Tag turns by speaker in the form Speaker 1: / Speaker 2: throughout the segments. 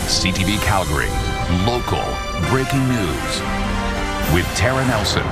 Speaker 1: CTV Calgary, local breaking news with Tara Nelson.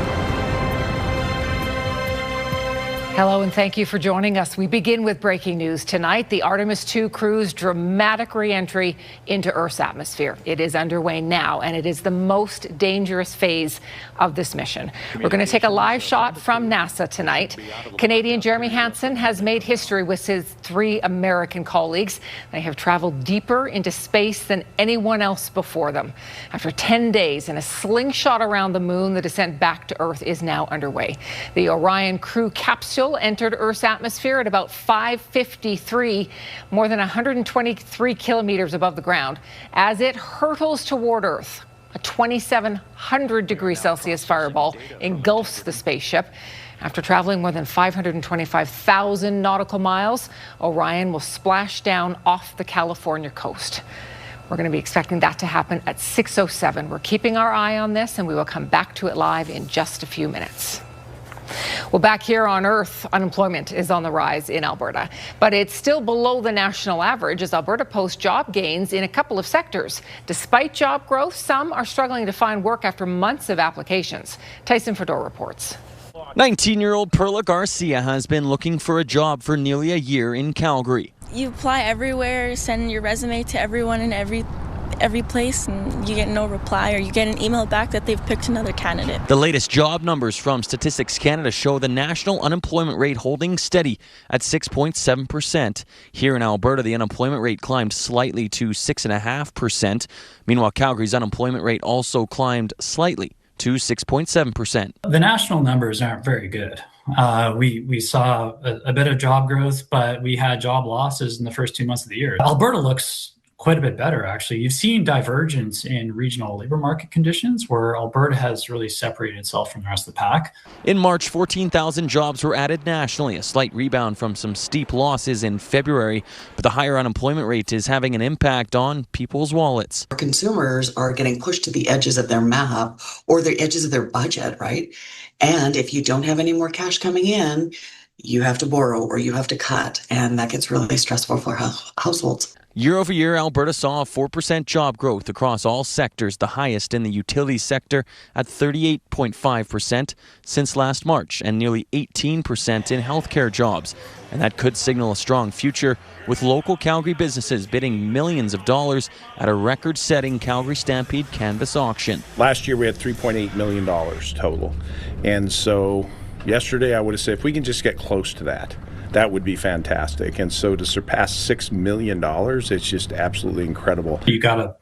Speaker 2: Hello and thank you for joining us. We begin with breaking news tonight. The Artemis II crew's dramatic re-entry into Earth's atmosphere. It is underway now, and it is the most dangerous phase of this mission. We're going to take a live shot from NASA tonight. Canadian Jeremy Hansen has made history with his 3 American colleagues. They have traveled deeper into space than anyone else before them. After 10 days and a slingshot around the moon, the descent back to Earth is now underway. The Orion crew capsule entered Earth's atmosphere at about 5:53, more than 123 kilometers above the ground. As it hurtles toward Earth, a 2,700 degrees Celsius fireball engulfs the spaceship. After traveling more than 525,000 nautical miles, Orion will splash down off the California coast. We're going to be expecting that to happen at 6:07. We're keeping our eye on this, and we will come back to it live in just a few minutes. Well, back here on Earth, unemployment is on the rise in Alberta, but it's still below the national average as Alberta posts job gains in a couple of sectors. Despite job growth, some are struggling to find work after months of applications. Tyson Fedor reports.
Speaker 3: 19-year-old Perla Garcia has been looking for a job for nearly a year in Calgary.
Speaker 4: You apply everywhere, send your resume to everyone in every place, and you get no reply, or you get an email back that they've picked another candidate.
Speaker 3: The latest job numbers from Statistics Canada show the national unemployment rate holding steady at 6.7%. Here in Alberta, the unemployment rate climbed slightly to 6.5%. Meanwhile, Calgary's unemployment rate also climbed slightly to 6.7%.
Speaker 5: The national numbers aren't very good. We saw a bit of job growth, but we had job losses in the first 2 months of the year. Alberta looks quite a bit better, actually. You've seen divergence in regional labor market conditions where Alberta has really separated itself from the rest of the pack.
Speaker 3: In March, 14,000 jobs were added nationally, a slight rebound from some steep losses in February. But the higher unemployment rate is having an impact on people's wallets.
Speaker 6: Our consumers are getting pushed to the edges of their map or the edges of their budget, right? And if you don't have any more cash coming in, you have to borrow or you have to cut. And that gets really stressful for households.
Speaker 3: Year over year, Alberta saw a 4% job growth across all sectors, the highest in the utilities sector at 38.5% since last March, and nearly 18% in healthcare jobs. And that could signal a strong future, with local Calgary businesses bidding millions of dollars at a record-setting Calgary Stampede canvas auction.
Speaker 7: Last year we had $3.8 million total. And so yesterday I would have said if we can just get close to that, that would be fantastic. And so to surpass $6 million, it's just absolutely incredible.
Speaker 5: You got to,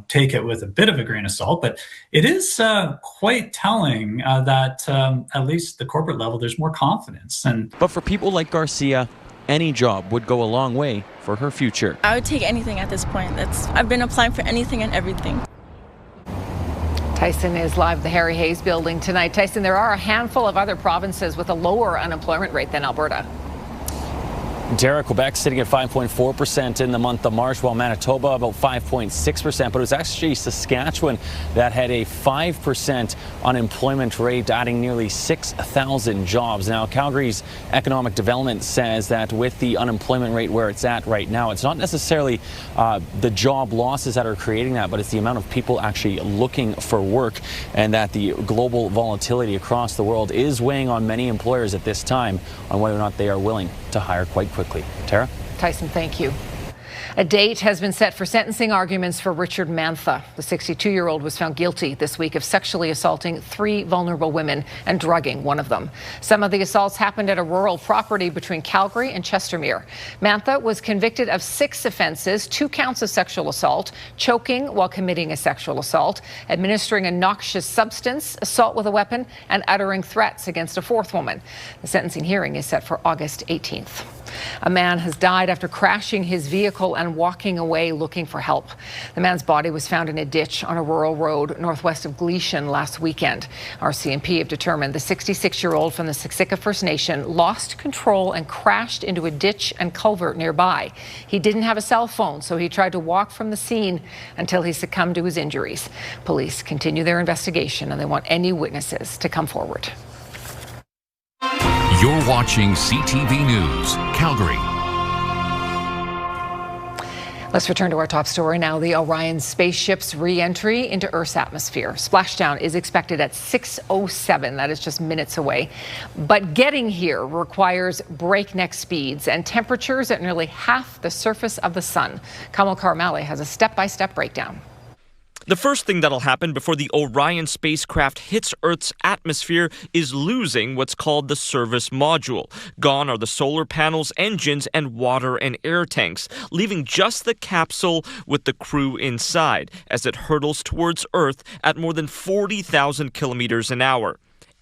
Speaker 5: take it with a bit of a grain of salt, but it is quite telling that at least the corporate level, there's more confidence.
Speaker 3: But for people like Garcia, any job would go a long way for her future.
Speaker 4: I would take anything at this point. I've been applying for anything and everything.
Speaker 2: Tyson is live at the Harry Hayes building tonight. Tyson, there are a handful of other provinces with a lower unemployment rate than Alberta.
Speaker 8: Tara, Quebec sitting at 5.4% in the month of March, while Manitoba about 5.6%. But it was actually Saskatchewan that had a 5% unemployment rate, adding nearly 6,000 jobs. Now, Calgary's economic development says that with the unemployment rate where it's at right now, it's not necessarily the job losses that are creating that, but it's the amount of people actually looking for work, and that the global volatility across the world is weighing on many employers at this time on whether or not they are willing to hire quite quickly. Tara?
Speaker 2: Tyson, thank you. A date has been set for sentencing arguments for Richard Mantha. The 62-year-old was found guilty this week of sexually assaulting 3 vulnerable women and drugging one of them. Some of the assaults happened at a rural property between Calgary and Chestermere. Mantha was convicted of 6 offenses, 2 counts of sexual assault, choking while committing a sexual assault, administering a noxious substance, assault with a weapon, and uttering threats against a 4th woman. The sentencing hearing is set for August 18th. A man has died after crashing his vehicle and walking away looking for help. The man's body was found in a ditch on a rural road northwest of Gleason last weekend. RCMP have determined the 66-year-old from the Siksika First Nation lost control and crashed into a ditch and culvert nearby. He didn't have a cell phone, so he tried to walk from the scene until he succumbed to his injuries. Police continue their investigation, and they want any witnesses to come forward.
Speaker 1: You're watching CTV News, Calgary.
Speaker 2: Let's return to our top story now. The Orion spaceship's re-entry into Earth's atmosphere. Splashdown is expected at 6:07. That is just minutes away. But getting here requires breakneck speeds and temperatures at nearly half the surface of the sun. Kamal Karmali has a step-by-step breakdown.
Speaker 9: The first thing that'll happen before the Orion spacecraft hits Earth's atmosphere is losing what's called the service module. Gone are the solar panels, engines, and water and air tanks, leaving just the capsule with the crew inside as it hurtles towards Earth at more than 40,000 kilometers an hour.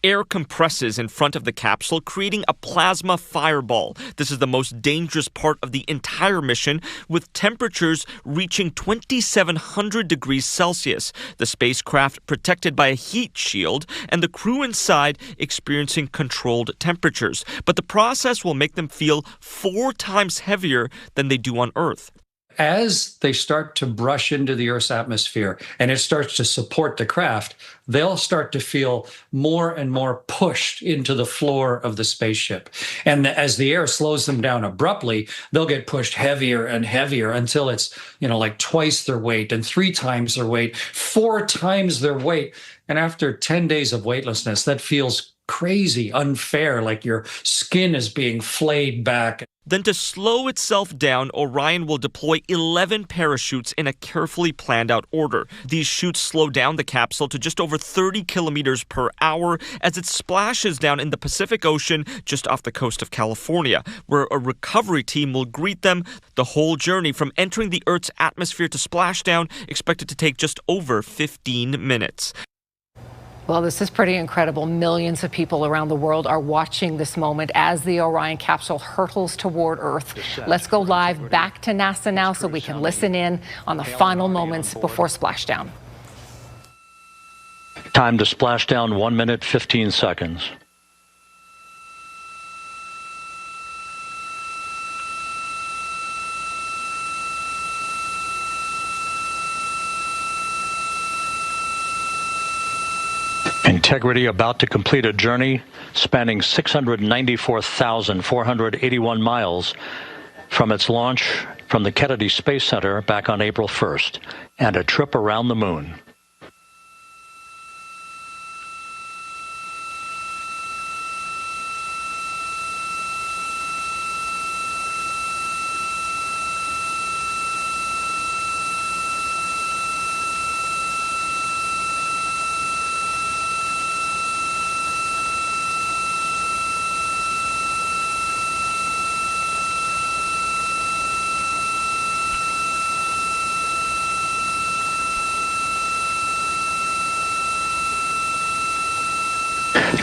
Speaker 9: Air compresses in front of the capsule, creating a plasma fireball. This is the most dangerous part of the entire mission, with temperatures reaching 2,700 degrees Celsius. The spacecraft protected by a heat shield, and the crew inside experiencing controlled temperatures. But the process will make them feel 4 times heavier than they do on Earth.
Speaker 10: As they start to brush into the Earth's atmosphere and it starts to support the craft, they'll start to feel more and more pushed into the floor of the spaceship. And as the air slows them down abruptly, they'll get pushed heavier and heavier until it's, like twice their weight and 3 times their weight, 4 times their weight. And after 10 days of weightlessness, that feels crazy, unfair, like your skin is being flayed back.
Speaker 9: Then to slow itself down, Orion will deploy 11 parachutes in a carefully planned out order. These chutes slow down the capsule to just over 30 kilometers per hour as it splashes down in the Pacific Ocean just off the coast of California, where a recovery team will greet them. The whole journey from entering the Earth's atmosphere to splashdown expected to take just over 15 minutes.
Speaker 2: Well, this is pretty incredible. Millions of people around the world are watching this moment as the Orion capsule hurtles toward Earth. Let's go live back to NASA now so we can listen in on the final moments before splashdown.
Speaker 11: Time to splashdown, 1 minute, 15 seconds. Integrity about to complete a journey spanning 694,481 miles from its launch from the Kennedy Space Center back on April 1st, and a trip around the moon.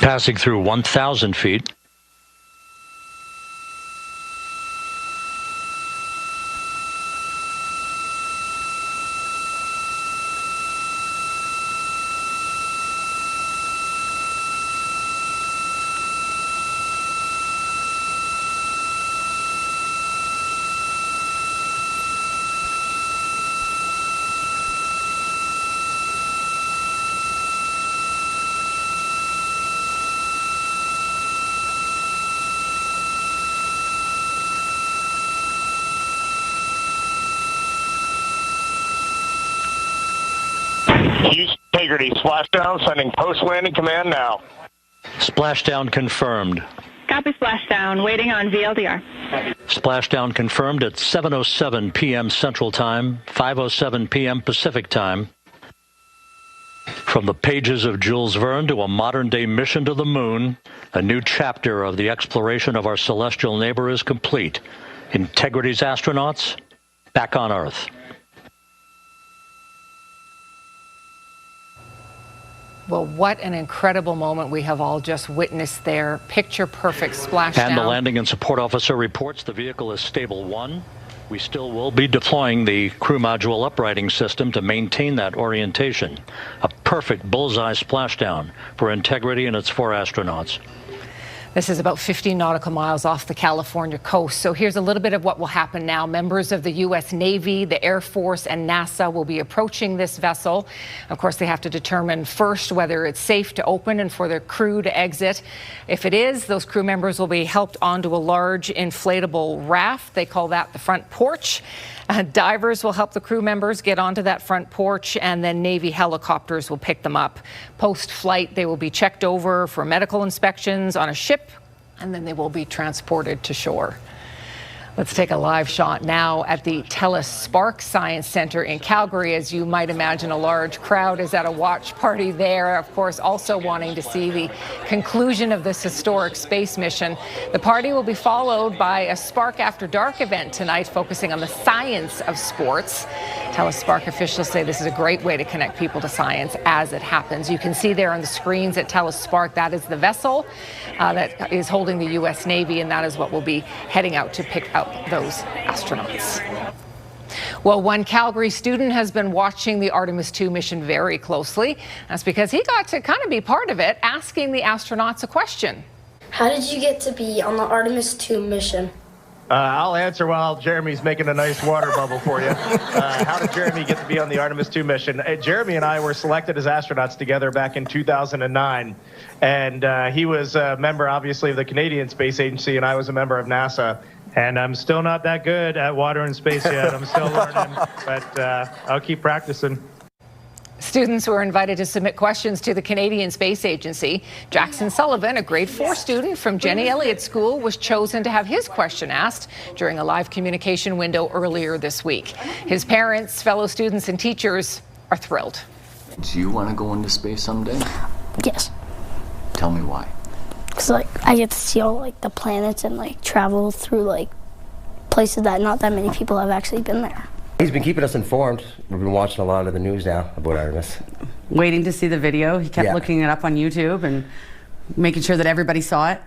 Speaker 11: Passing through 1,000 feet.
Speaker 12: Integrity, splashdown, sending post-landing command now.
Speaker 11: Splashdown confirmed.
Speaker 13: Copy splashdown, waiting on VLDR.
Speaker 11: Splashdown confirmed at 7:07 p.m. Central Time, 5:07 p.m. Pacific Time. From the pages of Jules Verne to a modern-day mission to the moon, a new chapter of the exploration of our celestial neighbor is complete. Integrity's astronauts back on Earth.
Speaker 2: Well, what an incredible moment we have all just witnessed there. Picture perfect splashdown.
Speaker 11: And the landing and support officer reports the vehicle is stable 1. We still will be deploying the crew module uprighting system to maintain that orientation. A perfect bullseye splashdown for Integrity and its 4 astronauts.
Speaker 2: This is about 15 nautical miles off the California coast. So here's a little bit of what will happen now. Members of the U.S. Navy, the Air Force, and NASA will be approaching this vessel. Of course, they have to determine first whether it's safe to open and for their crew to exit. If it is, those crew members will be helped onto a large inflatable raft. They call that the front porch. Divers will help the crew members get onto that front porch, and then Navy helicopters will pick them up. Post-flight, they will be checked over for medical inspections on a ship, and then they will be transported to shore. Let's take a live shot now at the TELUS Spark Science Centre in Calgary. As you might imagine, a large crowd is at a watch party there, of course, also wanting to see the conclusion of this historic space mission. The party will be followed by a Spark After Dark event tonight, focusing on the science of sports. TELUS Spark officials say this is a great way to connect people to science as it happens. You can see there on the screens at TELUS Spark, that is the vessel that is holding the U.S. Navy, and that is what will be heading out to pick up those astronauts. Well, one Calgary student has been watching the Artemis II mission very closely. That's because he got to kind of be part of it, asking the astronauts a question.
Speaker 14: How did you get to be on the Artemis II mission?
Speaker 12: I'll answer while Jeremy's making a nice water bubble for you. How did Jeremy get to be on the Artemis II mission? Jeremy and I were selected as astronauts together back in 2009. And he was a member, obviously, of the Canadian Space Agency, and I was a member of NASA. And I'm still not that good at water and space yet. I'm still learning, but I'll keep practicing.
Speaker 2: Students were invited to submit questions to the Canadian Space Agency. Jackson Sullivan, a grade 4 student from Jenny Elliott School, was chosen to have his question asked during a live communication window earlier this week. His parents, fellow students, and teachers are thrilled.
Speaker 15: Do you want to go into space someday?
Speaker 14: Yes.
Speaker 15: Tell me why.
Speaker 14: Because I get to see all the planets and travel through places that not that many people have actually been there.
Speaker 16: He's been keeping us informed. We've been watching a lot of the news now about Artemis.
Speaker 17: Waiting to see the video. He kept looking it up on YouTube and making sure that everybody saw it.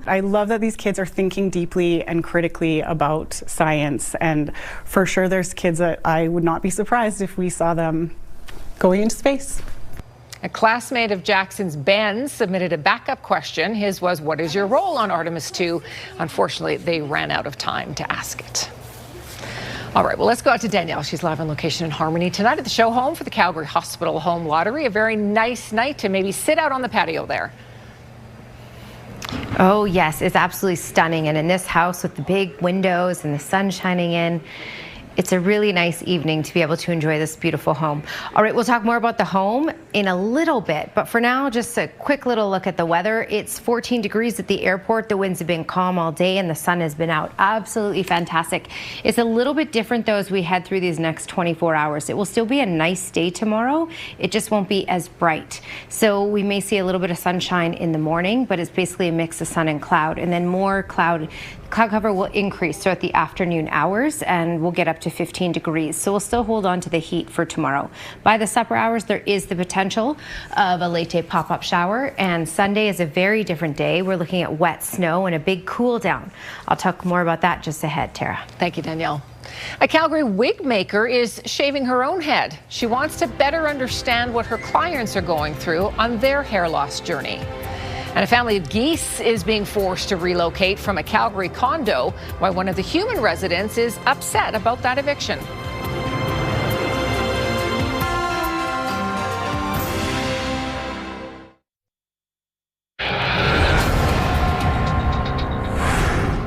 Speaker 18: I love that these kids are thinking deeply and critically about science, and for sure there's kids that I would not be surprised if we saw them going into space.
Speaker 2: A classmate of Jackson's, Ben, submitted a backup question. His was, what is your role on Artemis II? Unfortunately, they ran out of time to ask it. All right, well, let's go out to Danielle. She's live on location in Harmony tonight at the show home for the Calgary Hospital Home Lottery. A very nice night to maybe sit out on the patio there.
Speaker 19: Oh, yes, it's absolutely stunning. And in this house with the big windows and the sun shining in, it's a really nice evening to be able to enjoy this beautiful home. All right, we'll talk more about the home in a little bit, but for now, just a quick little look at the weather. It's 14 degrees at the airport. The winds have been calm all day and the sun has been out. Absolutely fantastic. It's a little bit different though as we head through these next 24 hours. It will still be a nice day tomorrow. It just won't be as bright. So we may see a little bit of sunshine in the morning, but it's basically a mix of sun and cloud, and then more cloud cover will increase throughout the afternoon hours, and we'll get up to 15 degrees. So we'll still hold on to the heat for tomorrow. By the supper hours, there is the potential of a late day pop-up shower, and Sunday is a very different day. We're looking at wet snow and a big cool down. I'll talk more about that just ahead, Tara.
Speaker 2: Thank you, Danielle. A Calgary wig maker is shaving her own head. She wants to better understand what her clients are going through on their hair loss journey. And a family of geese is being forced to relocate from a Calgary condo, while one of the human residents is upset about that eviction.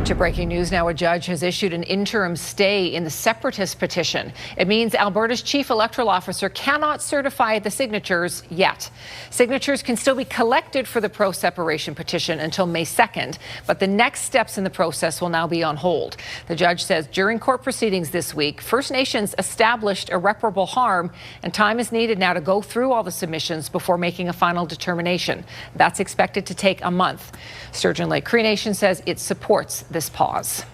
Speaker 2: To breaking news now, a judge has issued an interim stay in the Separatist petition. It means Alberta's chief electoral officer cannot certify the signatures yet. Signatures can still be collected for the pro-separation petition until May 2nd, but the next steps in the process will now be on hold. The judge says during court proceedings this week, First Nations established irreparable harm, and time is needed now to go through all the submissions before making a final determination. That's expected to take a month. Sturgeon Lake Cree Nation says it supports this pause.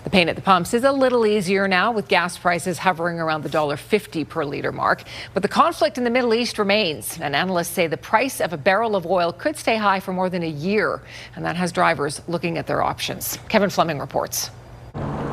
Speaker 2: The pain at the pumps is a little easier now, with gas prices hovering around the $1.50 per litre mark. But the conflict in the Middle East remains, and analysts say the price of a barrel of oil could stay high for more than a year, and that has drivers looking at their options. Kevin Fleming reports.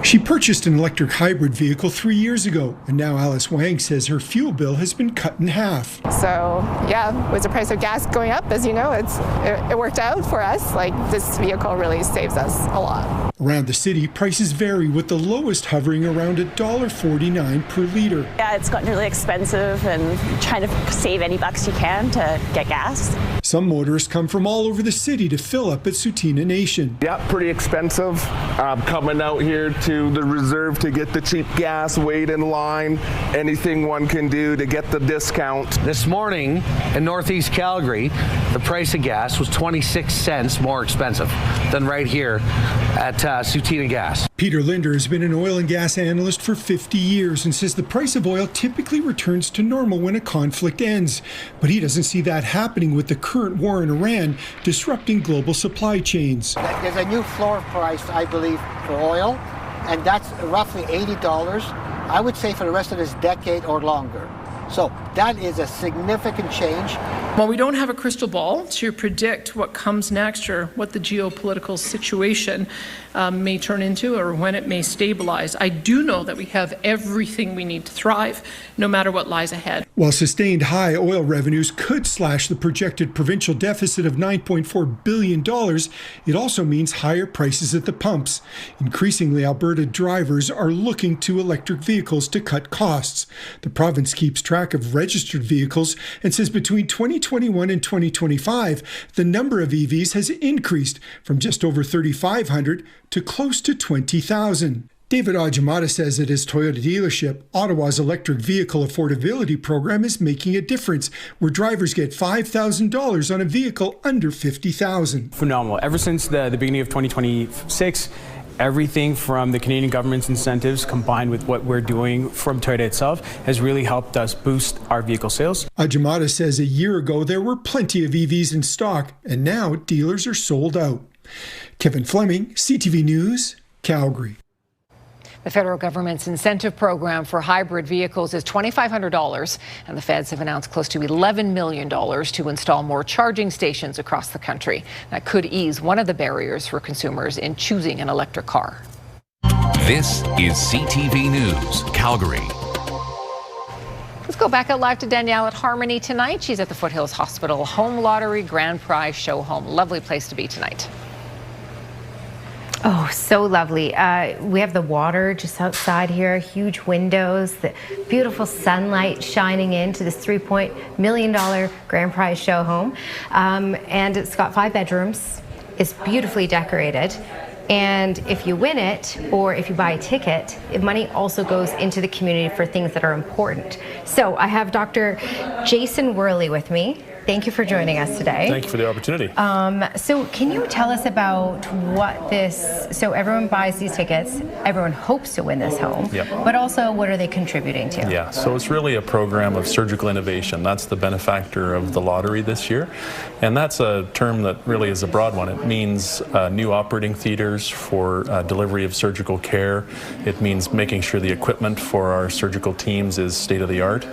Speaker 20: She purchased an electric hybrid vehicle 3 years ago, and now Alice Wang says her fuel bill has been cut in half.
Speaker 21: So yeah, with the price of gas going up, as you know, it worked out for us. Like, this vehicle really saves us a lot.
Speaker 20: Around the city, prices vary, with the lowest hovering around $1.49 per litre.
Speaker 22: Yeah, it's gotten really expensive, and trying to save any bucks you can to get gas.
Speaker 20: Some motorists come from all over the city to fill up at Tsuut'ina Nation.
Speaker 23: Yeah, pretty expensive. Coming out here to the reserve to get the cheap gas, wait in line, anything one can do to get the discount.
Speaker 24: This morning in Northeast Calgary, the price of gas was 26 cents more expensive than right here at Tsuut'ina Gas.
Speaker 20: Peter Linder has been an oil and gas analyst for 50 years and says the price of oil typically returns to normal when a conflict ends. But he doesn't see that happening with the current war in Iran disrupting global supply chains.
Speaker 25: There's a new floor price, I believe, for oil, and that's roughly $80, I would say, for the rest of this decade or longer. So that is a significant change.
Speaker 26: While we don't have a crystal ball to predict what comes next or what the geopolitical situation may turn into or when it may stabilize, I do know that we have everything we need to thrive, no matter what lies ahead.
Speaker 20: While sustained high oil revenues could slash the projected provincial deficit of $9.4 billion, it also means higher prices at the pumps. Increasingly, Alberta drivers are looking to electric vehicles to cut costs. The province keeps track of registered vehicles and says between 2021 and 2025, the number of EVs has increased from just over 3,500 to close to 20,000. David Ajamata says at his Toyota dealership, Ottawa's electric vehicle affordability program is making a difference, where drivers get $5,000 on a vehicle under $50,000.
Speaker 27: Phenomenal. Ever since the beginning of 2026, everything from the Canadian government's incentives combined with what we're doing from Toyota itself has really helped us boost our vehicle sales.
Speaker 20: Ajamata says a year ago there were plenty of EVs in stock, and now dealers are sold out. Kevin Fleming, CTV News, Calgary.
Speaker 2: The federal government's incentive program for hybrid vehicles is $2,500, and the feds have announced close to $11 million to install more charging stations across the country. That could ease one of the barriers for consumers in choosing an electric car.
Speaker 1: This is CTV News, Calgary.
Speaker 2: Let's go back out live to Danielle at Harmony tonight. She's at the Foothills Hospital Home Lottery Grand Prize Show Home. Lovely place to be tonight.
Speaker 19: Oh, so lovely. We have the water just outside here, huge windows, the beautiful sunlight shining into this $3 million grand prize show home. And it's got 5 bedrooms. It's beautifully decorated. And if you win it, or if you buy a ticket, money also goes into the community for things that are important. So I have Dr. Jason Worley with me. Thank you for joining us today.
Speaker 28: Thank you for the opportunity.
Speaker 19: So can you tell us about what this, so everyone buys these tickets, everyone hopes to win this home,
Speaker 28: Yep.
Speaker 19: but also what are they contributing to?
Speaker 28: Yeah, so it's really a program of surgical innovation. That's the benefactor of the lottery this year. And that's a term that really is a broad one. It means new operating theaters for delivery of surgical care. It means making sure the equipment for our surgical teams is state-of-the-art.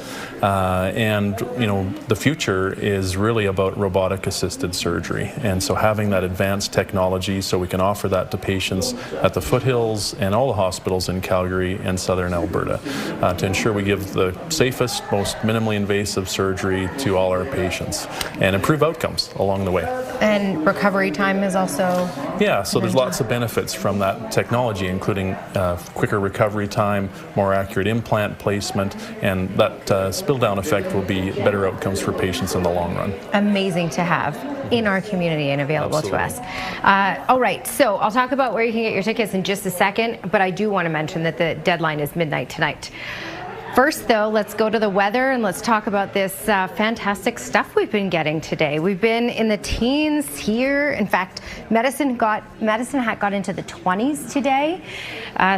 Speaker 28: And, you know, the future is really about robotic-assisted surgery. And so having that advanced technology so we can offer that to patients at the Foothills and all the hospitals in Calgary and southern Alberta to ensure we give the safest, most minimally invasive surgery to all our patients and improve outcomes along the way.
Speaker 19: And recovery time is also...
Speaker 28: Yeah, so there's lots of benefits from that technology, including quicker recovery time, more accurate implant placement, and that spill-down effect will be better outcomes for patients in the long run.
Speaker 19: Amazing to have in our community and available
Speaker 28: Absolutely.
Speaker 19: to us. All right, so I'll talk about where you can get your tickets in just a second, but I do want to mention that the deadline is midnight tonight. First, though, let's go to the weather and let's talk about this fantastic stuff we've been getting today. We've been in the teens here. In fact, Medicine Hat got into the 20s today.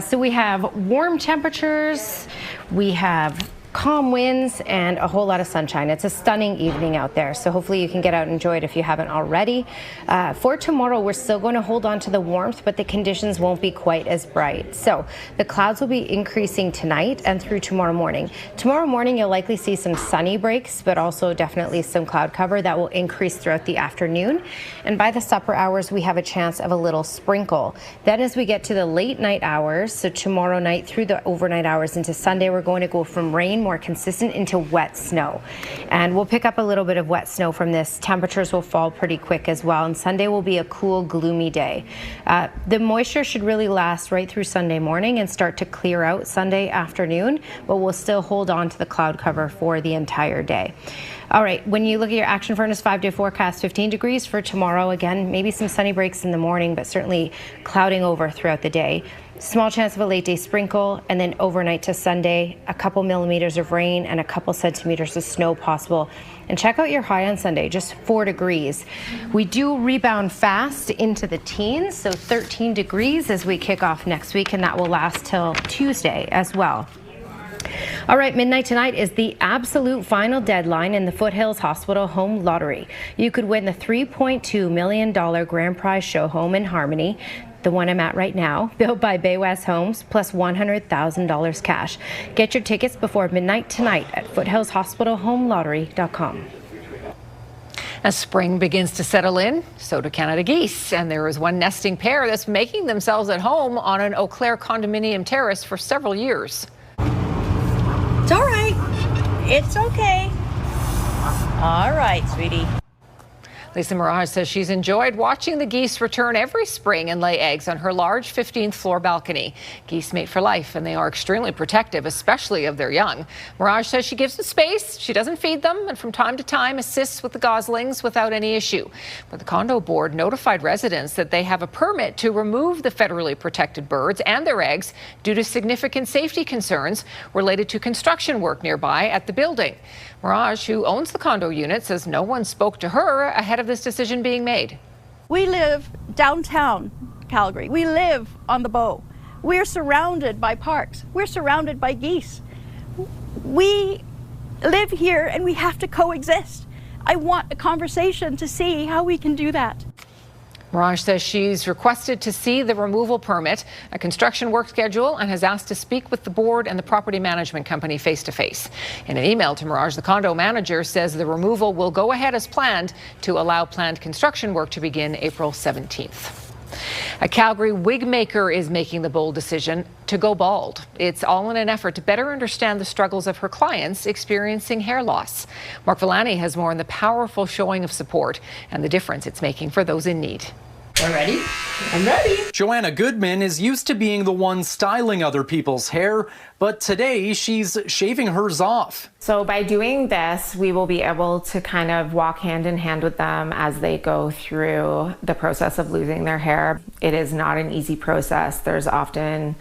Speaker 19: So we have warm temperatures. We have calm winds and a whole lot of sunshine. It's a stunning evening out there, so hopefully you can get out and enjoy it if you haven't already. For tomorrow, we're still going to hold on to the warmth, but the conditions won't be quite as bright. So the clouds will be increasing tonight and through tomorrow morning. Tomorrow morning, you'll likely see some sunny breaks, but also definitely some cloud cover that will increase throughout the afternoon. And by the supper hours, we have a chance of a little sprinkle. Then as we get to the late night hours, so tomorrow night through the overnight hours into Sunday, we're going to go from rain more consistent into wet snow. And we'll pick up a little bit of wet snow from this. Temperatures will fall pretty quick as well, and Sunday will be a cool, gloomy day. The moisture should really last right through Sunday morning and start to clear out Sunday afternoon, but we'll still hold on to the cloud cover for the entire day. All right, when you look at your Action Furnace 5-day forecast, 15 degrees for tomorrow. Again, maybe some sunny breaks in the morning, but certainly clouding over throughout the day. Small chance of a late day sprinkle, and then overnight to Sunday, a couple millimeters of rain and a couple centimeters of snow possible. And check out your high on Sunday, just 4 degrees. We do rebound fast into the teens, so 13 degrees as we kick off next week, and that will last till Tuesday as well. All right, midnight tonight is the absolute final deadline in the Foothills Hospital Home Lottery. You could win the $3.2 million grand prize show home in Harmony, the one I'm at right now, built by Bay West Homes, plus $100,000 cash. Get your tickets before midnight tonight at foothillshospitalhomelottery.com.
Speaker 2: As spring begins to settle in, so do Canada geese. And there is one nesting pair that's making themselves at home on an Eau Claire condominium terrace for several years.
Speaker 3: It's all right. It's okay. All right, sweetie.
Speaker 2: Lisa Mirage says she's enjoyed watching the geese return every spring and lay eggs on her large 15th floor balcony. Geese mate for life, and they are extremely protective, especially of their young. Mirage says she gives them space, she doesn't feed them, and from time to time assists with the goslings without any issue. But the condo board notified residents that they have a permit to remove the federally protected birds and their eggs due to significant safety concerns related to construction work nearby at the building. Mirage, who owns the condo unit, says no one spoke to her ahead of this decision being made.
Speaker 3: We live downtown Calgary. We live on the Bow. We're surrounded by parks. We're surrounded by geese. We live here and we have to coexist. I want a conversation to see how we can do that.
Speaker 2: Mirage says she's requested to see the removal permit, a construction work schedule, and has asked to speak with the board and the property management company face-to-face. In an email to Mirage, the condo manager says the removal will go ahead as planned to allow planned construction work to begin April 17th. A Calgary wig maker is making the bold decision to go bald. It's all in an effort to better understand the struggles of her clients experiencing hair loss. Mark Villani has more on the powerful showing of support and the difference it's making for those in need.
Speaker 4: Are ready? I'm ready. Joanna Goodman is used to being the one styling other people's hair, but today she's shaving hers off.
Speaker 5: So by doing this, we will be able to kind of walk hand in hand with them as they go through the process of losing their hair. It is not an easy process. There's often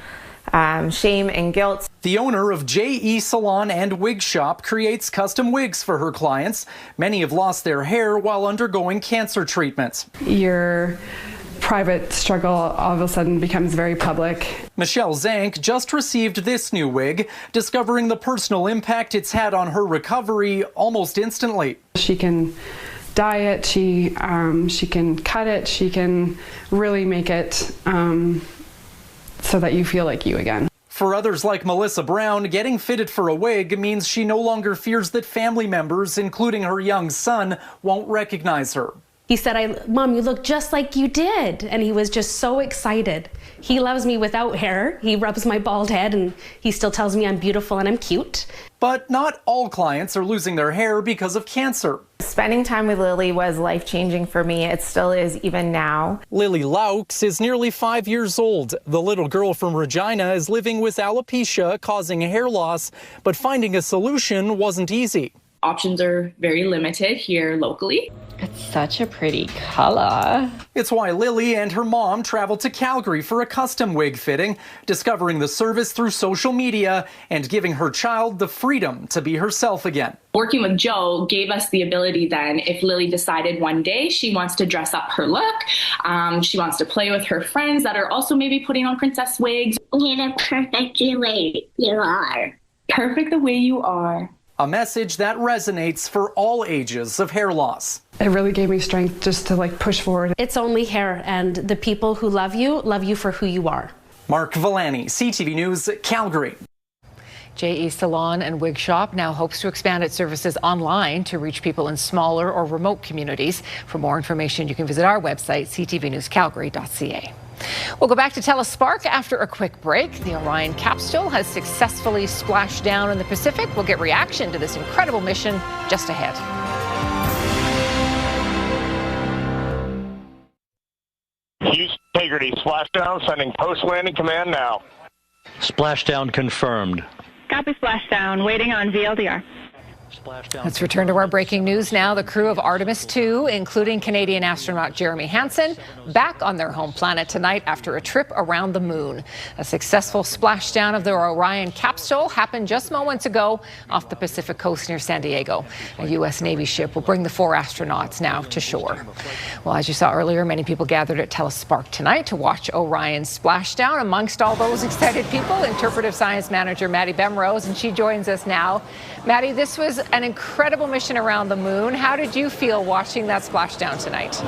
Speaker 5: shame and guilt.
Speaker 4: The owner of J.E. Salon and Wig Shop creates custom wigs for her clients. Many have lost their hair while undergoing cancer treatments.
Speaker 18: Your private struggle all of a sudden becomes very public.
Speaker 4: Michelle Zank just received this new wig, discovering the personal impact it's had on her recovery almost instantly.
Speaker 18: She can dye it, she can cut it, she can really make it so that you feel like you again.
Speaker 4: For others like Melissa Brown, getting fitted for a wig means she no longer fears that family members, including her young son, won't recognize her.
Speaker 6: He said, Mom, you look just like you did. And he was just so excited. He loves me without hair. He rubs my bald head and he still tells me I'm beautiful and I'm cute.
Speaker 4: But not all clients are losing their hair because of cancer.
Speaker 5: Spending time with Lily was life-changing for me. It still is even now.
Speaker 4: Lily Laux is nearly 5 years old. The little girl from Regina is living with alopecia, causing hair loss, but finding a solution wasn't easy.
Speaker 7: Options are very limited here locally.
Speaker 5: It's such a pretty color.
Speaker 4: It's why Lily and her mom traveled to Calgary for a custom wig fitting, discovering the service through social media and giving her child the freedom to be herself again.
Speaker 7: Working with Joe gave us the ability then, if Lily decided one day she wants to dress up her look, she wants to play with her friends that are also maybe putting on princess wigs.
Speaker 8: You're the perfect way you are.
Speaker 7: Perfect the way you are.
Speaker 4: A message that resonates for all ages of hair loss.
Speaker 6: It really gave me strength just to push forward. It's only hair, and the people who love you for who you are.
Speaker 4: Mark Villani, CTV News, Calgary.
Speaker 2: JE Salon and Wig Shop now hopes to expand its services online to reach people in smaller or remote communities. For more information, you can visit our website, ctvnewscalgary.ca. We'll go back to Telespark after a quick break. The Orion capsule has successfully splashed down in the Pacific. We'll get reaction to this incredible mission just ahead.
Speaker 8: Houston Integrity splashdown, sending post-landing command now.
Speaker 9: Splashdown confirmed.
Speaker 10: Copy splashdown, waiting on VLDR.
Speaker 2: Let's return to our breaking news now. The crew of Artemis II, including Canadian astronaut Jeremy Hansen, back on their home planet tonight after a trip around the moon. A successful splashdown of the Orion capsule happened just moments ago off the Pacific coast near San Diego. A U.S. Navy ship will bring the 4 astronauts now to shore. Well, as you saw earlier, many people gathered at Telespark tonight to watch Orion's splashdown. Amongst all those excited people, Interpretive Science Manager Maddie Bemrose, and she joins us now. Maddie, this was an incredible mission around the moon. How did you feel watching that splashdown tonight?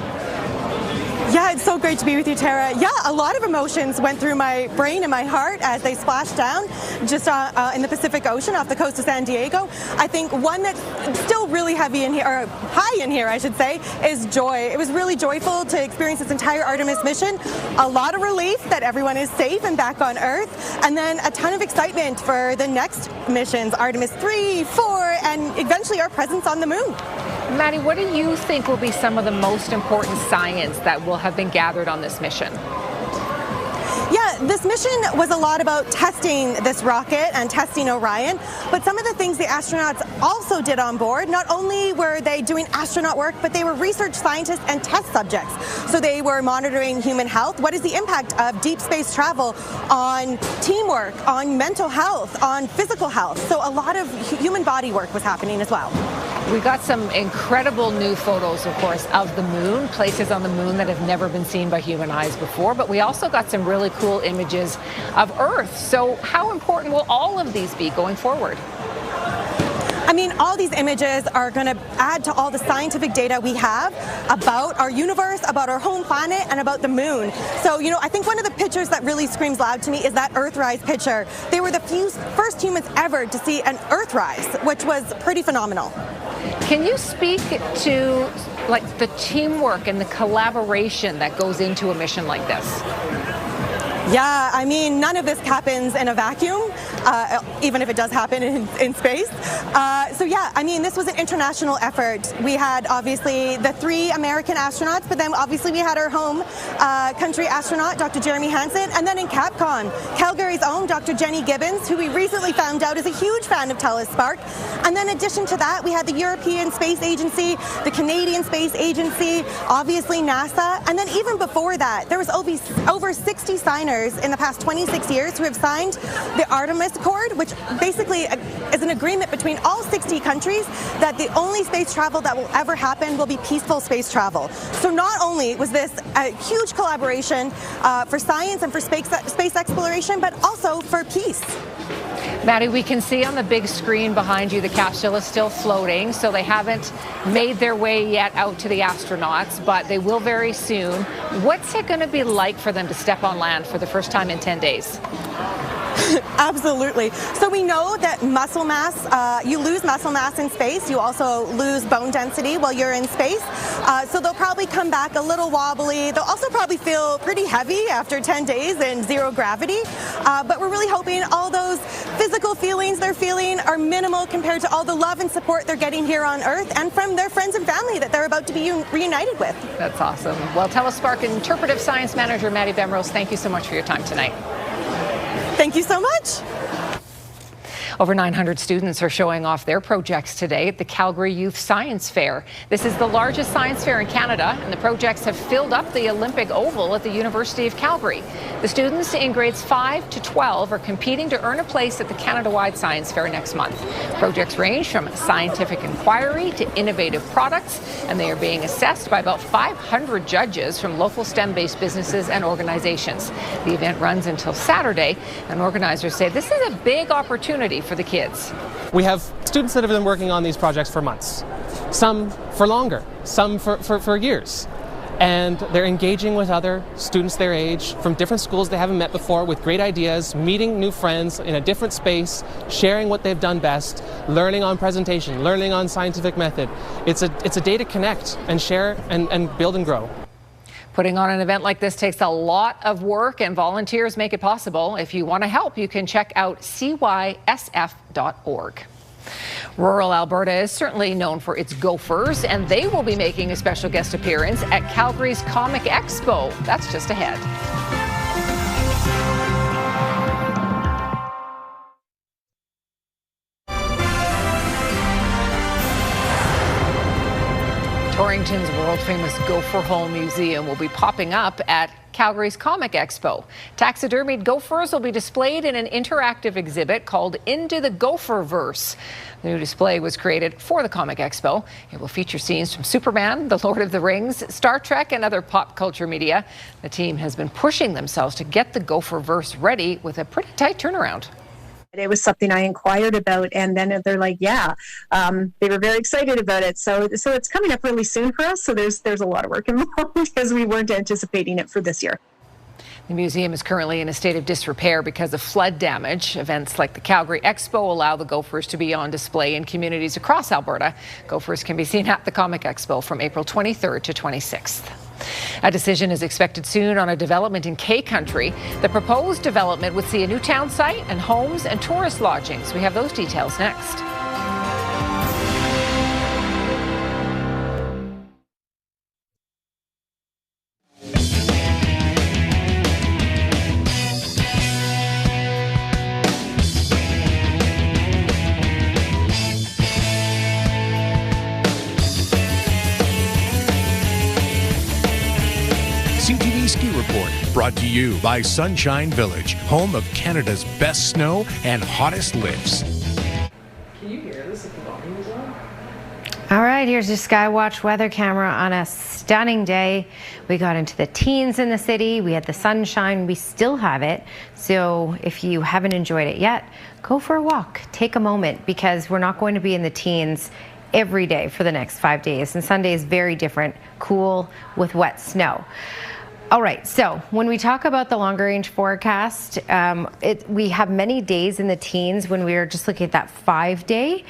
Speaker 11: Yeah, it's so great to be with you, Tara. Yeah, a lot of emotions went through my brain and my heart as they splashed down just in the Pacific Ocean off the coast of San Diego. I think one that's still really heavy in here, or high in here, I should say, is joy. It was really joyful to experience this entire Artemis mission. A lot of relief that everyone is safe and back on Earth, and then a ton of excitement for the next missions, Artemis 3, 4, and eventually our presence on the moon.
Speaker 2: Maddie, what do you think will be some of the most important science that will have been gathered on this mission?
Speaker 11: Yeah, this mission was a lot about testing this rocket and testing Orion, but some of the things the astronauts also did on board, not only were they doing astronaut work, but they were research scientists and test subjects. So they were monitoring human health. What is the impact of deep space travel on teamwork, on mental health, on physical health? So a lot of human body work was happening as well.
Speaker 2: We got some incredible new photos, of course, of the moon, places on the moon that have never been seen by human eyes before, but we also got some really cool images of Earth. So how important will all of these be going forward?
Speaker 11: I mean, all these images are going to add to all the scientific data we have about our universe, about our home planet, and about the moon. So, I think one of the pictures that really screams loud to me is that Earthrise picture. They were the first humans ever to see an Earthrise, which was pretty phenomenal.
Speaker 2: Can you speak to the teamwork and the collaboration that goes into a mission like this?
Speaker 11: Yeah, I mean, none of this happens in a vacuum, even if it does happen in space. So yeah, I mean, this was an international effort. We had obviously the 3 American astronauts, but then obviously we had our home country astronaut, Dr. Jeremy Hansen, and then in Capcom, Calgary's own Dr. Jenny Gibbons, who we recently found out is a huge fan of Telespark. And then in addition to that, we had the European Space Agency, the Canadian Space Agency, obviously NASA, and then even before that, there was over 60 signers in the past 26 years who have signed the Artemis Accord, which basically is an agreement between all 60 countries that the only space travel that will ever happen will be peaceful space travel. So not only was this a huge collaboration for science and for space exploration, but also for peace.
Speaker 2: Maddie, we can see on the big screen behind you the capsule is still floating, so they haven't made their way yet out to the astronauts, but they will very soon. What's it going to be like for them to step on land for the first time in 10 days?
Speaker 11: Absolutely. So we know that muscle mass, you lose muscle mass in space. You also lose bone density while you're in space. So they'll probably come back a little wobbly. They'll also probably feel pretty heavy after 10 days in zero gravity. But we're really hoping all those physical feelings they're feeling are minimal compared to all the love and support they're getting here on Earth and from their friends and family that they're about to be reunited with.
Speaker 2: That's awesome. Well, Telespark Interpretive Science Manager Maddie Bemrose, thank you so much for your time tonight.
Speaker 11: Thank you so much.
Speaker 2: Over 900 students are showing off their projects today at the Calgary Youth Science Fair. This is the largest science fair in Canada, and the projects have filled up the Olympic Oval at the University of Calgary. The students in grades 5 to 12 are competing to earn a place at the Canada-wide Science Fair next month. Projects range from scientific inquiry to innovative products, and they are being assessed by about 500 judges from local STEM-based businesses and organizations. The event runs until Saturday, and organizers say this is a big opportunity for the kids.
Speaker 12: We have students that have been working on these projects for months, some for longer, some for years. And they're engaging with other students their age from different schools they haven't met before with great ideas, meeting new friends in a different space, sharing what they've done best, learning on presentation, learning on scientific method. It's a day to connect and share and build and grow.
Speaker 2: Putting on an event like this takes a lot of work, and volunteers make it possible. If you want to help, you can check out cysf.org. Rural Alberta is certainly known for its gophers, and they will be making a special guest appearance at Calgary's Comic Expo. That's just ahead. Torrington's world-famous Gopher Hole Museum will be popping up at Calgary's Comic Expo. Taxidermied gophers will be displayed in an interactive exhibit called Into the Gopherverse. The new display was created for the Comic Expo. It will feature scenes from Superman, The Lord of the Rings, Star Trek, and other pop culture media. The team has been pushing themselves to get the Gopherverse ready with a pretty tight turnaround.
Speaker 13: It was something I inquired about, and then they're like, yeah, they were very excited about it. So it's coming up really soon for us. So there's a lot of work involved because we weren't anticipating it for this year.
Speaker 2: The museum is currently in a state of disrepair because of flood damage. Events like the Calgary Expo allow the gophers to be on display in communities across Alberta. Gophers can be seen at the Comic Expo from April 23rd to 26th. A decision is expected soon on a development in K-Country. The proposed development would see a new town site and homes and tourist lodgings. We have those details next.
Speaker 1: CTV Ski Report, brought to you by Sunshine Village, home of Canada's best snow and hottest lifts.
Speaker 12: Can you hear this if the volume is on?
Speaker 19: All right, here's your Skywatch weather camera on a stunning day. We got into the teens in the city. We had the sunshine. We still have it. So if you haven't enjoyed it yet, go for a walk. Take a moment, because we're not going to be in the teens every day for the next 5 days. And Sunday is very different, cool with wet snow. All right, so when we talk about the longer range forecast, we have many days in the teens when we are just looking at that 5 day.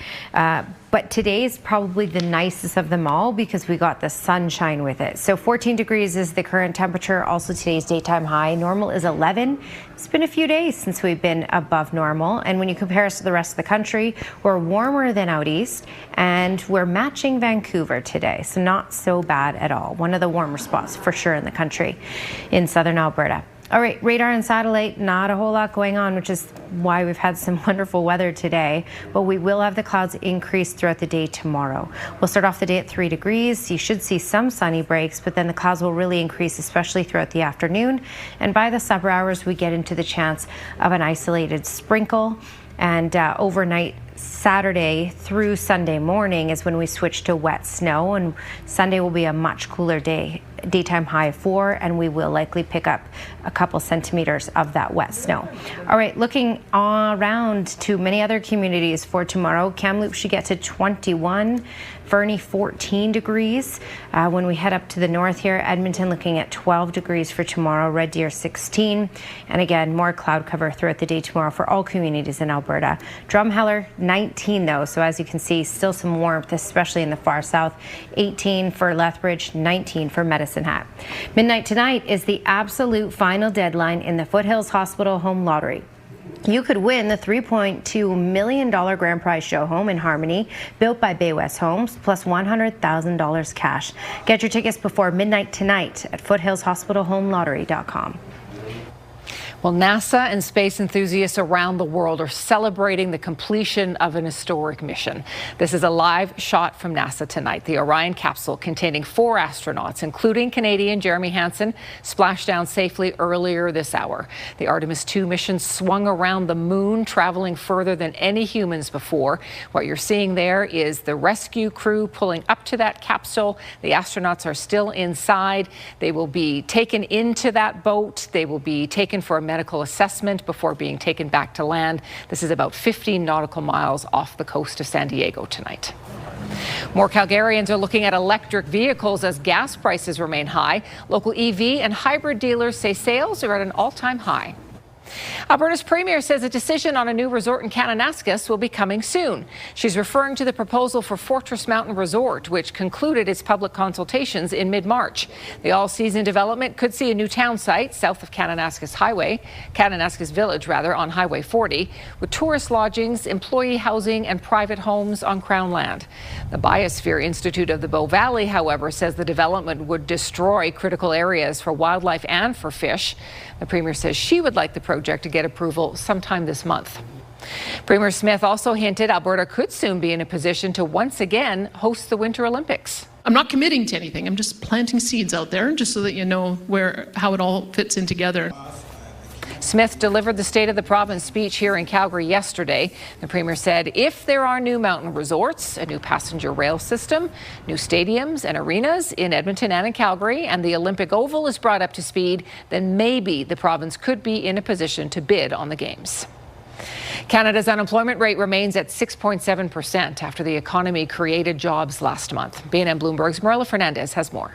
Speaker 19: But today is probably the nicest of them all because we got the sunshine with it. So 14 degrees is the current temperature. Also today's daytime high. Normal is 11. It's been a few days since we've been above normal. And when you compare us to the rest of the country, we're warmer than out east, and we're matching Vancouver today. So not so bad at all. One of the warmer spots for sure in the country in southern Alberta. All right, radar and satellite, not a whole lot going on, which is why we've had some wonderful weather today, but we will have the clouds increase throughout the day tomorrow. We'll start off the day at 3 degrees. You should see some sunny breaks, but then the clouds will really increase, especially throughout the afternoon. And by the supper hours, we get into the chance of an isolated sprinkle. And overnight, Saturday through Sunday morning is when we switch to wet snow, and Sunday will be a much cooler day. Daytime high of 4, and we will likely pick up a couple centimeters of that wet snow. All right, looking around to many other communities for tomorrow. Kamloops should get to 21, Fernie 14 degrees. When we head up to the north here, Edmonton looking at 12 degrees for tomorrow, Red Deer 16, and again more cloud cover throughout the day tomorrow for all communities in Alberta. Drumheller 19 though, so as you can see, still some warmth, especially in the far south. 18 for Lethbridge, 19 for Medicine Hat. Midnight tonight is the absolute final deadline in the Foothills Hospital Home Lottery. You could win the $3.2 million grand prize show home in Harmony, built by Bay West Homes, plus $100,000 cash. Get your tickets before midnight tonight at foothillshospitalhomelottery.com.
Speaker 2: Well, NASA and space enthusiasts around the world are celebrating the completion of an historic mission. This is a live shot from NASA tonight. The Orion capsule containing 4 astronauts, including Canadian Jeremy Hansen, splashed down safely earlier this hour. The Artemis II mission swung around the moon, traveling further than any humans before. What you're seeing there is the rescue crew pulling up to that capsule. The astronauts are still inside. They will be taken into that boat. They will be taken for a medical assessment before being taken back to land. This is about 15 nautical miles off the coast of San Diego tonight. More Calgarians are looking at electric vehicles as gas prices remain high. Local EV and hybrid dealers say sales are at an all-time high. Alberta's Premier says a decision on a new resort in Kananaskis will be coming soon. She's referring to the proposal for Fortress Mountain Resort, which concluded its public consultations in mid-March. The all-season development could see a new town site south of Kananaskis Village, on Highway 40, with tourist lodgings, employee housing, and private homes on Crown land. The Biosphere Institute of the Bow Valley, however, says the development would destroy critical areas for wildlife and for fish. The Premier says she would like the project to get approval sometime this month. Premier Smith also hinted Alberta could soon be in a position to once again host the Winter Olympics.
Speaker 26: I'm not committing to anything. I'm just planting seeds out there just so that you know how it all fits in together.
Speaker 2: Smith delivered the State of the Province speech here in Calgary yesterday. The Premier said if there are new mountain resorts, a new passenger rail system, new stadiums and arenas in Edmonton and in Calgary, and the Olympic Oval is brought up to speed, then maybe the province could be in a position to bid on the Games. Canada's unemployment rate remains at 6.7% after the economy created jobs last month. BNN Bloomberg's Marilla Fernandez has more.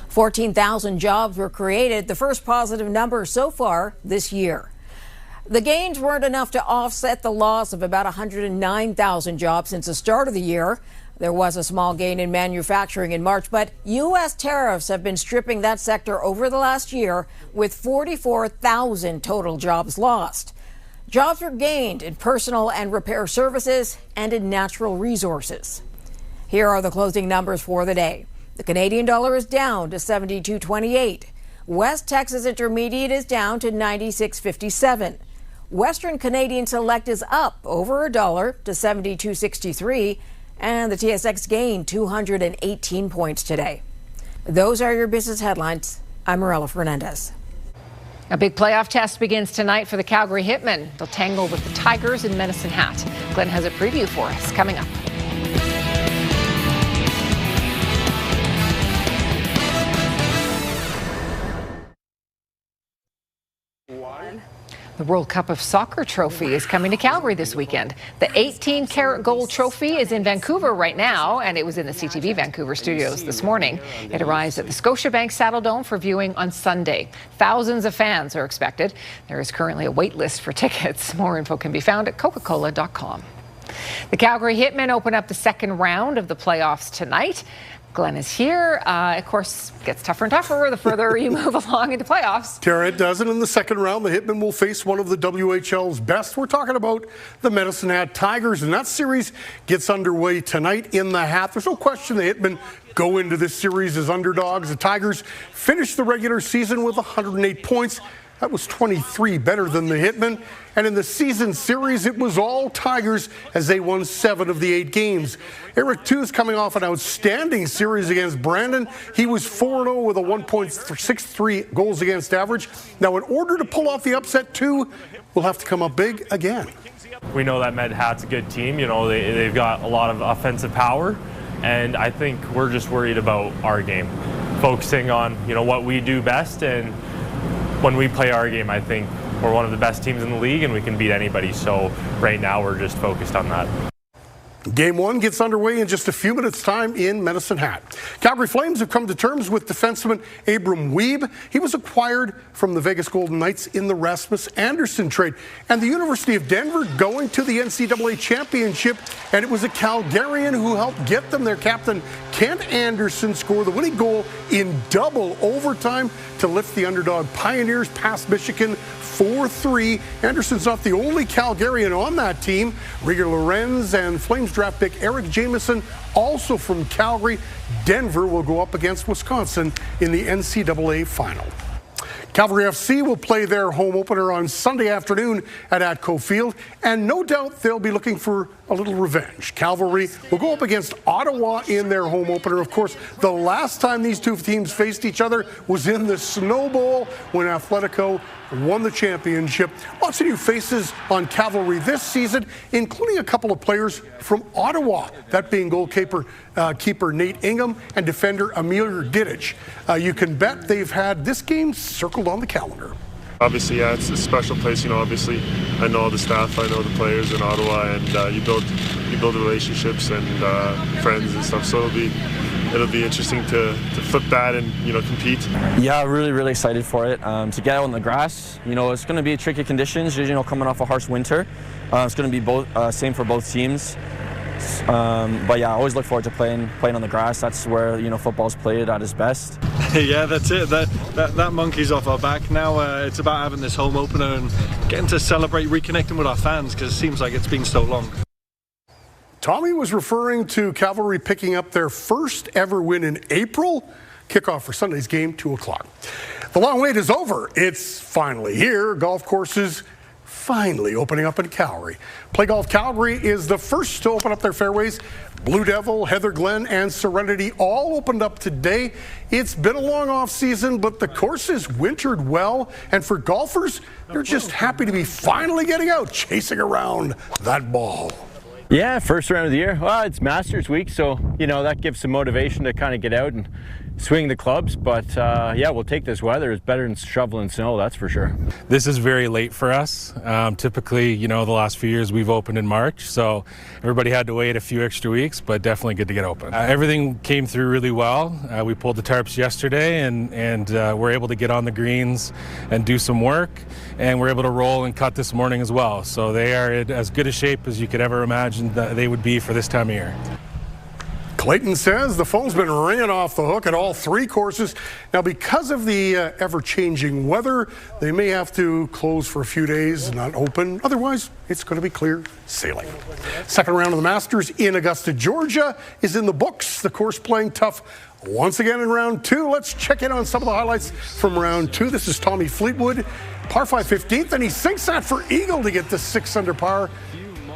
Speaker 14: 14,000 jobs were created, the first positive number so far this year. The gains weren't enough to offset the loss of about 109,000 jobs since the start of the year. There was a small gain in manufacturing in March, but U.S. tariffs have been stripping that sector over the last year, with 44,000 total jobs lost. Jobs were gained in personal and repair services and in natural resources. Here are the closing numbers for the day. The Canadian dollar is down to 72.28. West Texas Intermediate is down to 96.57. Western Canadian Select is up over $1 to 72.63. And the TSX gained 218 points today. Those are your business headlines. I'm Marilla Fernandez.
Speaker 2: A big playoff test begins tonight for the Calgary Hitmen. They'll tangle with the Tigers in Medicine Hat. Glenn has a preview for us coming up. The World Cup of Soccer trophy is coming to Calgary this weekend. The 18-karat gold trophy is in Vancouver right now, and it was in the CTV Vancouver studios this morning. It arrives at the Scotiabank Saddledome for viewing on Sunday. Thousands of fans are expected. There is currently a wait list for tickets. More info can be found at coca-cola.com. The Calgary Hitmen open up the second round of the playoffs tonight. Glenn is here. Of course, gets tougher and tougher the further you move along into playoffs.
Speaker 15: Tara, it does. And in the second round, the Hitmen will face one of the WHL's best. We're talking about the Medicine Hat Tigers, and that series gets underway tonight in the Hat. There's no question the Hitmen go into this series as underdogs. The Tigers finished the regular season with 108 points. That was 23 better than the Hitmen. And in the season series, it was all Tigers as they won 7 of the 8 games. Eric Too's coming off an outstanding series against Brandon. He was 4-0 with a 1.63 goals against average. Now, in order to pull off the upset, Too will have to come up big again.
Speaker 16: We know that Med Hat's a good team. You know, they've got a lot of offensive power. And I think we're just worried about our game, focusing on, you know, what we do best. And when we play our game, I think we're one of the best teams in the league and we can beat anybody. So right now we're just focused on that.
Speaker 15: Game 1 gets underway in just a few minutes' time in Medicine Hat. Calgary Flames have come to terms with defenseman Abram Wiebe. He was acquired from the Vegas Golden Knights in the Rasmus Anderson trade. And the University of Denver going to the NCAA championship, and it was a Calgarian who helped get them. Their captain, Kent Anderson, scored the winning goal in double overtime to lift the underdog Pioneers past Michigan 4-3. Anderson's not the only Calgarian on that team. Rieger Lorenz and Flames draft pick Eric Jamieson, also from Calgary. Denver will go up against Wisconsin in the NCAA final. Calgary FC will play their home opener on Sunday afternoon at Atco Field, and no doubt they'll be looking for a little revenge. Cavalry will go up against Ottawa in their home opener. Of course, the last time these two teams faced each other was in the Snow Bowl when Atletico won the championship. Lots of new faces on Cavalry this season, including a couple of players from Ottawa, that being goalkeeper keeper Nate Ingham and defender Emil Didic. You can bet they've had this game circled on the calendar.
Speaker 17: Obviously, yeah, it's a special place. You know, obviously, I know all the staff, I know the players in Ottawa, and you build relationships and friends and stuff. So it'll be interesting to flip that and compete.
Speaker 20: Yeah, really excited for it. To get out on the grass, it's going to be tricky conditions. Coming off a harsh winter, it's going to be same for both teams. But yeah, I always look forward to playing on the grass. That's where football's played at its best.
Speaker 21: Yeah, that's it. That monkey's off our back now. It's about having this home opener and getting to celebrate, reconnecting with our fans, because it seems like it's been so long.
Speaker 15: Tommy was referring to Cavalry picking up their first ever win in April. Kickoff for Sunday's game, 2 o'clock. The long wait is over. It's finally here. Golf courses finally opening up in Calgary. Play Golf Calgary is the first to open up their fairways. Blue Devil, Heather Glen, and Serenity all opened up today. It's been a long off season, but the courses wintered well. And for golfers, they're just happy to be finally getting out, chasing around that ball.
Speaker 22: Yeah, first round of the year. Well, it's Masters week, so, that gives some motivation to kind of get out and swing the clubs. But, yeah, we'll take this weather. It's better than shoveling snow, that's for sure.
Speaker 23: This is very late for us. Typically, the last few years we've opened in March, so everybody had to wait a few extra weeks, but definitely good to get open. Everything came through really well. We pulled the tarps yesterday, and we're able to get on the greens and do some work, and we're able to roll and cut this morning as well. So they are in as good a shape as you could ever imagine that they would be for this time of year.
Speaker 15: Clayton says the phone's been ringing off the hook at all 3 courses. Now, because of the ever-changing weather, they may have to close for a few days and not open. Otherwise, it's going to be clear sailing. Second round of the Masters in Augusta, Georgia is in the books. The course playing tough once again in round 2. Let's check in on some of the highlights from round 2. This is Tommy Fleetwood, par 5 15th, and he sinks that for eagle to get to 6 under par.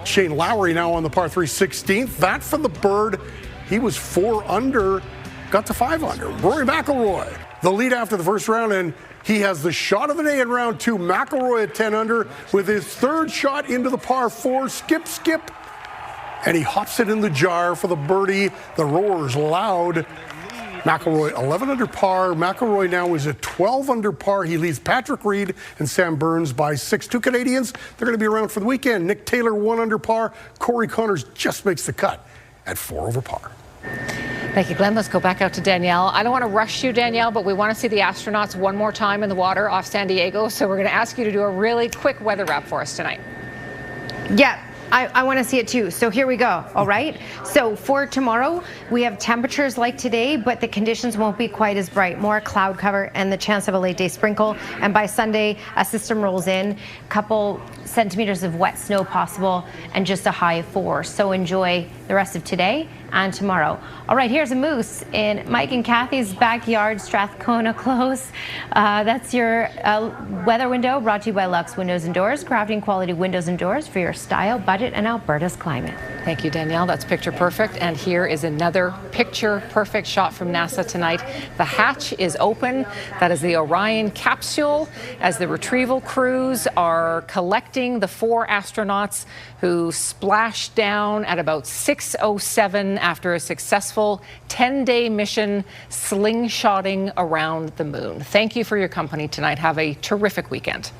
Speaker 15: Shane Lowry now on the par 3 16th. That for the bird. He was 4 under, got to 5 under. Rory McIlroy, the lead after the first round, and he has the shot of the day in round 2. McIlroy at 10 under with his 3rd shot into the par 4. Skip, and he hops it in the jar for the birdie. The roar's loud. McIlroy 11 under par. McIlroy now is at 12 under par. He leads Patrick Reed and Sam Burns by 6. 2 Canadians, they're going to be around for the weekend. Nick Taylor 1 under par. Corey Connors just makes the cut at 4 over par.
Speaker 2: Thank you, Glenn. Let's go back out to Danielle. I don't want to rush you, Danielle, but we want to see the astronauts one more time in the water off San Diego. So we're going to ask you to do a really quick weather wrap for us tonight.
Speaker 19: Yeah. I want to see it too. So here we go. All right. So for tomorrow, we have temperatures like today, but the conditions won't be quite as bright. More cloud cover and the chance of a late day sprinkle. And by Sunday, a system rolls in, a couple centimeters of wet snow possible, and just a high of 4. So enjoy the rest of today and tomorrow. All right, here's a moose in Mike and Kathy's backyard, Strathcona Close. That's your weather window, brought to you by Lux Windows and Doors, crafting quality windows and doors for your style, budget, and Alberta's climate.
Speaker 2: Thank you, Danielle. That's picture perfect. And here is another picture perfect shot from NASA tonight. The hatch is open. That is the Orion capsule as the retrieval crews are collecting the 4 astronauts who splashed down at about 6:07 after a successful 10-day mission slingshotting around the moon. Thank you for your company tonight. Have a terrific weekend.